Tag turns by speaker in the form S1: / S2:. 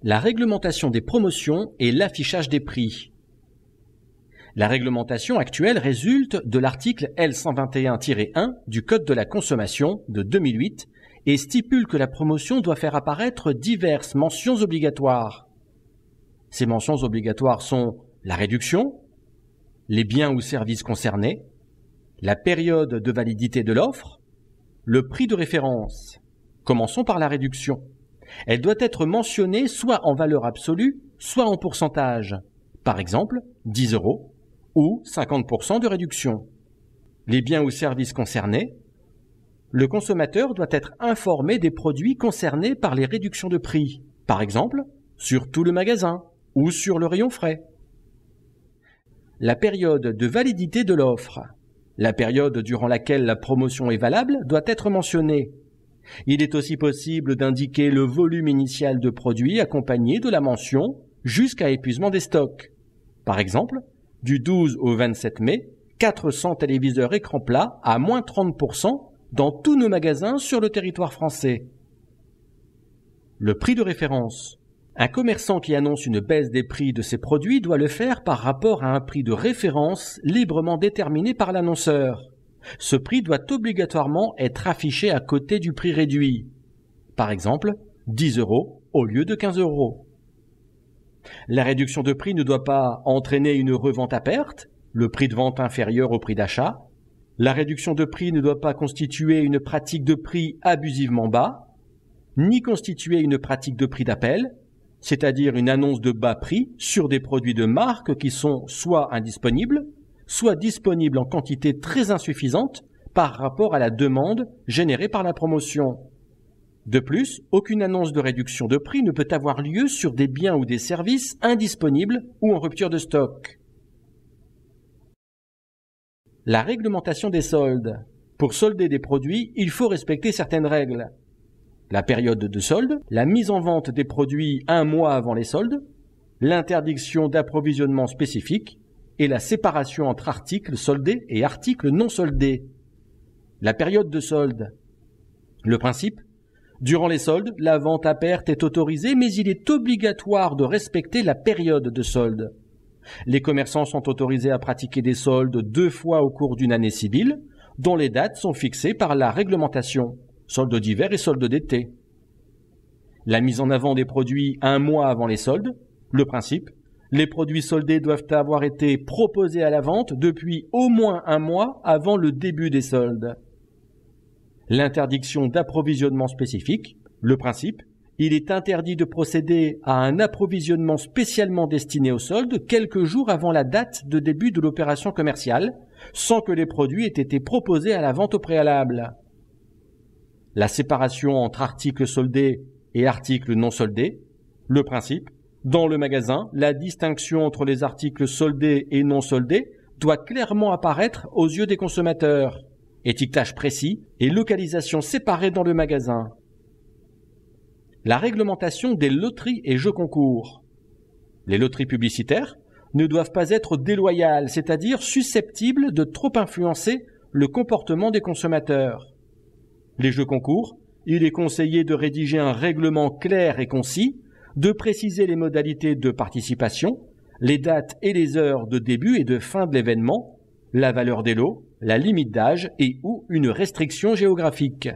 S1: La réglementation des promotions et l'affichage des prix. La réglementation actuelle résulte de l'article L121-1 du Code de la consommation de 2008 et stipule que la promotion doit faire apparaître diverses mentions obligatoires. Ces mentions obligatoires sont la réduction, les biens ou services concernés, la période de validité de l'offre, le prix de référence. Commençons par la réduction. Elle doit être mentionnée soit en valeur absolue, soit en pourcentage. Par exemple, 10 € ou 50% de réduction. Les biens ou services concernés. Le consommateur doit être informé des produits concernés par les réductions de prix. Par exemple, sur tout le magasin ou sur le rayon frais. La période de validité de l'offre. La période durant laquelle la promotion est valable doit être mentionnée. Il est aussi possible d'indiquer le volume initial de produits accompagné de la mention jusqu'à épuisement des stocks. Par exemple, du 12 au 27 mai, 400 téléviseurs écran plat à moins 30% dans tous nos magasins sur le territoire français. Le prix de référence. Un commerçant qui annonce une baisse des prix de ses produits doit le faire par rapport à un prix de référence librement déterminé par l'annonceur. Ce prix doit obligatoirement être affiché à côté du prix réduit. Par exemple, 10 € au lieu de 15 €. La réduction de prix ne doit pas entraîner une revente à perte, le prix de vente inférieur au prix d'achat. La réduction de prix ne doit pas constituer une pratique de prix abusivement bas, ni constituer une pratique de prix d'appel, c'est-à-dire une annonce de bas prix sur des produits de marque qui sont soit indisponibles, soit disponibles en quantité très insuffisante par rapport à la demande générée par la promotion. De plus, aucune annonce de réduction de prix ne peut avoir lieu sur des biens ou des services indisponibles ou en rupture de stock. La réglementation des soldes. Pour solder des produits, il faut respecter certaines règles. La période de solde, la mise en vente des produits un mois avant les soldes, l'interdiction d'approvisionnement spécifique et la séparation entre articles soldés et articles non soldés. La période de solde. Le principe. Durant les soldes, la vente à perte est autorisée, mais il est obligatoire de respecter la période de solde. Les commerçants sont autorisés à pratiquer des soldes 2 fois au cours d'une année civile, dont les dates sont fixées par la réglementation, soldes d'hiver et soldes d'été. La mise en avant des produits un mois avant les soldes. Le principe. Les produits soldés doivent avoir été proposés à la vente depuis au moins un mois avant le début des soldes. L'interdiction d'approvisionnement spécifique. Le principe. Il est interdit de procéder à un approvisionnement spécialement destiné aux soldes quelques jours avant la date de début de l'opération commerciale, sans que les produits aient été proposés à la vente au préalable. La séparation entre articles soldés et articles non soldés. Le principe. Dans le magasin, la distinction entre les articles soldés et non soldés doit clairement apparaître aux yeux des consommateurs. Étiquetage précis et localisation séparée dans le magasin. La réglementation des loteries et jeux concours. Les loteries publicitaires ne doivent pas être déloyales, c'est-à-dire susceptibles de trop influencer le comportement des consommateurs. Les jeux concours, il est conseillé de rédiger un règlement clair et concis, de préciser les modalités de participation, les dates et les heures de début et de fin de l'événement, la valeur des lots, la limite d'âge et ou une restriction géographique.